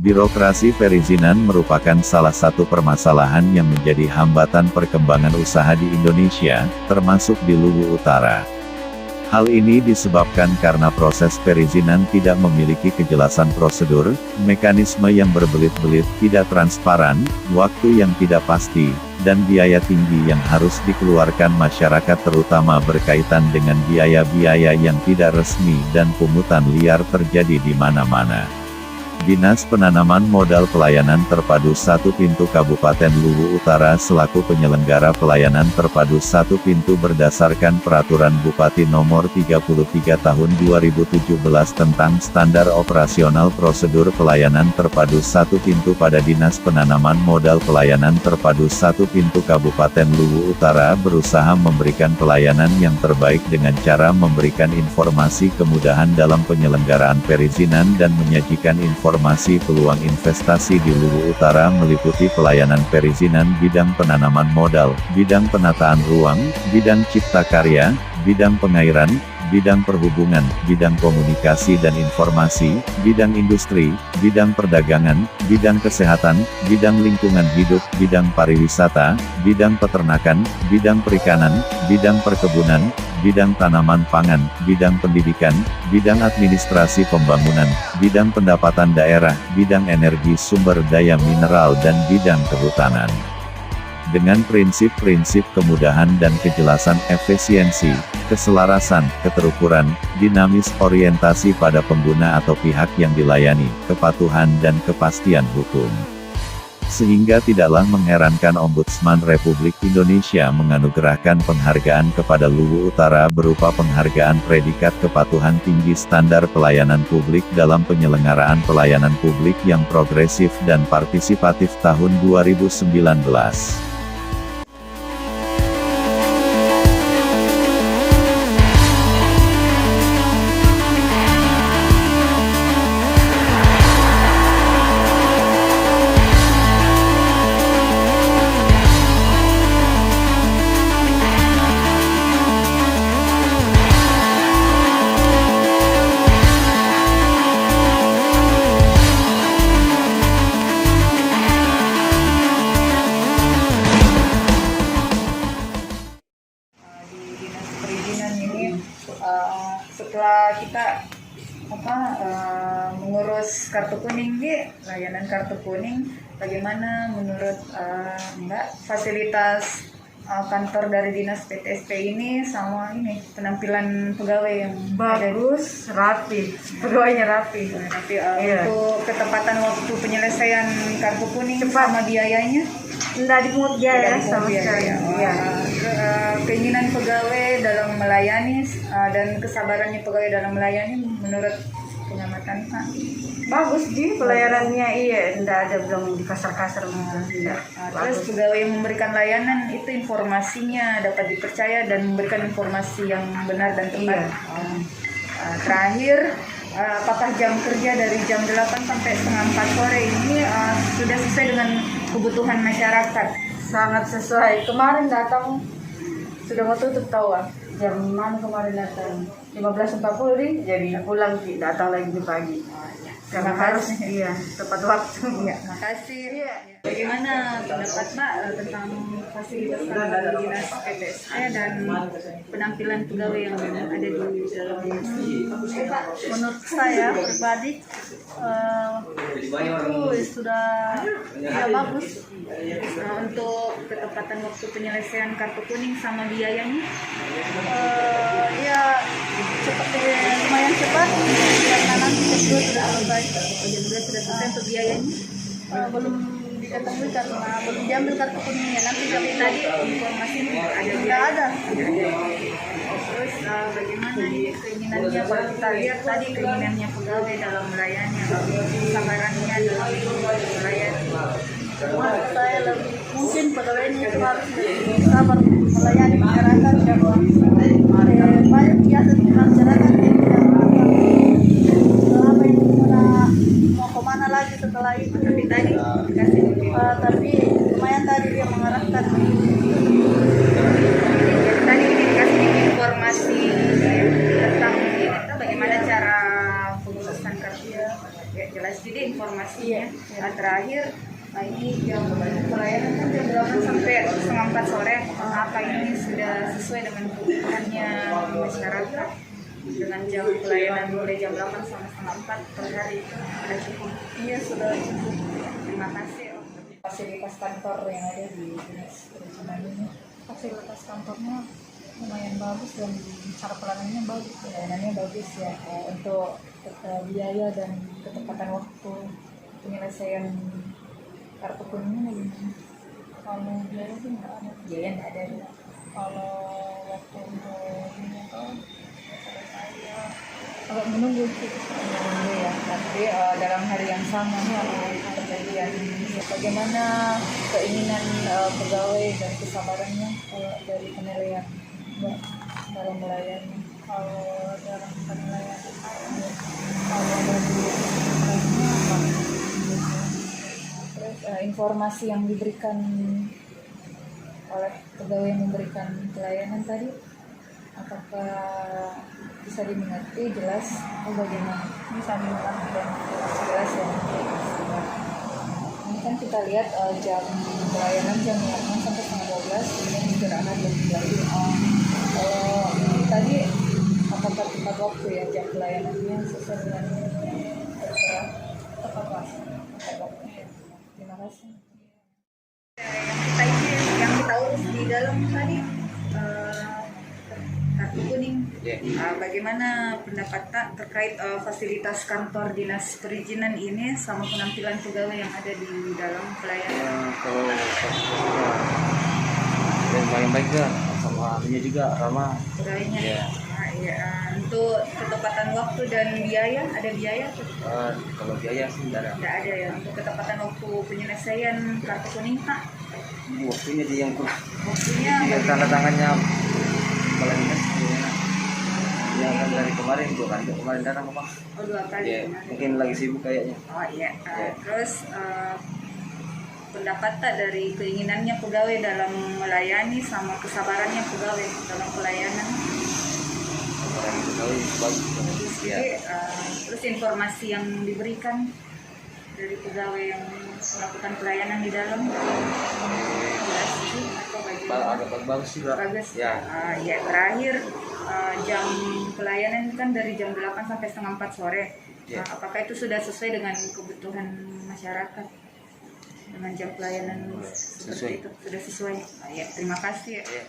Birokrasi perizinan merupakan salah satu permasalahan yang menjadi hambatan perkembangan usaha di Indonesia, termasuk di Luwu Utara. Hal ini disebabkan karena proses perizinan tidak memiliki kejelasan prosedur, mekanisme yang berbelit-belit, tidak transparan, waktu yang tidak pasti, dan biaya tinggi yang harus dikeluarkan masyarakat terutama berkaitan dengan biaya-biaya yang tidak resmi dan pungutan liar terjadi di mana-mana. Dinas Penanaman Modal Pelayanan Terpadu Satu Pintu Kabupaten Luwu Utara selaku penyelenggara pelayanan terpadu satu pintu berdasarkan Peraturan Bupati Nomor 33 Tahun 2017 tentang Standar Operasional Prosedur Pelayanan Terpadu Satu Pintu pada Dinas Penanaman Modal Pelayanan Terpadu Satu Pintu Kabupaten Luwu Utara berusaha memberikan pelayanan yang terbaik dengan cara memberikan informasi kemudahan dalam penyelenggaraan perizinan dan menyajikan informasi peluang investasi di Luwu Utara meliputi pelayanan perizinan bidang penanaman modal, bidang penataan ruang, bidang cipta karya, bidang pengairan, bidang perhubungan, bidang komunikasi dan informasi, bidang industri, bidang perdagangan, bidang kesehatan, bidang lingkungan hidup, bidang pariwisata, bidang peternakan, bidang perikanan, bidang perkebunan, bidang tanaman pangan, bidang pendidikan, bidang administrasi pembangunan, bidang pendapatan daerah, bidang energi sumber daya mineral dan bidang kehutanan. Dengan prinsip-prinsip kemudahan dan kejelasan, efisiensi, keselarasan, keterukuran, dinamis, orientasi pada pengguna atau pihak yang dilayani, kepatuhan dan kepastian hukum. Sehingga tidaklah mengherankan Ombudsman Republik Indonesia menganugerahkan penghargaan kepada Luwu Utara berupa penghargaan predikat kepatuhan tinggi standar pelayanan publik dalam penyelenggaraan pelayanan publik yang progresif dan partisipatif tahun 2019. Setelah kita mengurus kartu kuning, layanan kartu kuning, bagaimana menurut Mbak fasilitas kantor dari dinas PTSP ini sama ini penampilan pegawai yang bagus, rapi, pegawainya rapi. Nanti untuk ketepatan waktu penyelesaian kartu kuning sama biayanya Tidak dipungut biaya sama sekali. Keinginan pegawai dalam melayani dan kesabarannya pegawai dalam melayani menurut pengamatan Pak. Bagus di pelayanannya, tidak ada belum di kasar-kasar tidak. Terus pegawai yang memberikan layanan itu informasinya dapat dipercaya dan memberikan informasi yang benar dan tepat. Terakhir, apakah jam kerja dari jam 8 sampai setengah 4 sore ini sudah sesuai dengan kebutuhan masyarakat? Sangat sesuai. Kemarin datang sudah mau tutup jam mana kemarin datang 15.40 nih, jadi pulang datang lagi di pagi. Karena harus tepat waktu. Makasih. Bagaimana pendapat Mbak tentang fasilitas kantor dinas PTSP dan penampilan pegawai yang ada di dalam dinas? Menurut saya pribadi itu sudah bagus. Untuk ketepatan waktu penyelesaian kartu kuning sama biayanya? Lumayan cepat karena nanti kedua sudah selesai. Sudah selesai untuk biayanya? Belum diketahui karena belum diambil kartu kuningnya. Nanti Tapi tadi informasinya tidak ada. Terus bagaimana nih keinginannya, kalau kita lihat tadi keinginannya pegawai dalam melayani, kesabarannya dalam melayani? Menurut saya mungkin pegawainya itu harus lebih sabar melayani masyarakat karena banyak biasa di masyarakat yang tidak selama ini mau kemana lagi setelah itu. Tapi tadi tapi lumayan tadi dia mengarahkan. Tadi dikasih informasi tentang ini, bagaimana cara pengurusan kartu. Ya, jelas jadi informasinya ya. Terakhir, ini jam pelayanan kan jam 8 sampai setengah 4 sore. Apa ini sudah sesuai dengan kebutuhannya masyarakat? Dengan jam pelayanan mulai jam 8 sampai setengah 4 per hari sudah cukup. Iya, sudah cukup. Terima kasih. Fasilitas kantor yang ada di Dinas Perizinan ini. Fasilitas kantornya lumayan bagus dan cara pelayanannya bagus. Pelayanannya bagus ya. Untuk biaya dan ketepatan waktu penyelesaian kartu kuningnya gimana? Kalau biaya sih nggak ada. Biaya nggak ada. Kalau waktu untuk ini atau saya agak menunggu sih. Menunggu ya. Tapi dalam hari yang sama kejadian. Bagaimana keinginan pegawai dan kesabarannya dari penilaian Mbak dalam melayani? Kalau dalam penilaian kalau dari lainnya apa? Terus informasi yang diberikan oleh pegawai yang memberikan pelayanan tadi, apakah bisa dimengerti jelas atau bagaimana? Bisa dimengerti dan Jelas ya. Ini kan kita lihat jam pelayanan jam 8 sampai setengah 12, kemudian istirahat jam 3. Kalau ini tadi apakah tepat waktu ya jam pelayanannya sesuai dengan terserah tepat waktu. tepat waktu. Terima kasih. Yang kita urus di dalam tadi kartu kuning. Bagaimana pendapat Tak terkait fasilitas kantor dinas perizinan ini sama penampilan pegawai yang ada di dalam pelayanan? Kalau fasilitasnya yang paling baik kan sama anunya juga ramah. Pegawainya? Iya. Untuk ketepatan waktu dan biaya, ada biaya? Kalau biaya sih tidak ada. Tidak ada ya. Untuk ketepatan waktu penyelesaian kartu kuning Pak? Waktunya dia yang kurang. Waktunya Yang tanda tangannya paling dinas ya kan dari kemarin 2 kali kemarin datang Pak. Oh, 2 kali. Ya, mungkin lagi sibuk kayaknya. Oh iya. Ya. Terus pendapat Tak dari keinginannya pegawai dalam melayani sama kesabarannya pegawai dalam pelayanan? Orang pegawai bagus. Ya. Jadi, terus informasi yang diberikan dari pegawai yang melakukan pelayanan di dalam jelas sih atau bagaimana? Agak bagus juga. Bagus. Ya. Ya terakhir jam pelayanan kan dari jam 8 sampai setengah 4 sore. Ya. Apakah itu sudah sesuai dengan kebutuhan masyarakat? Dengan jam pelayanan seperti Sesuai. itu sudah sesuai. Ya, terima kasih. Ya.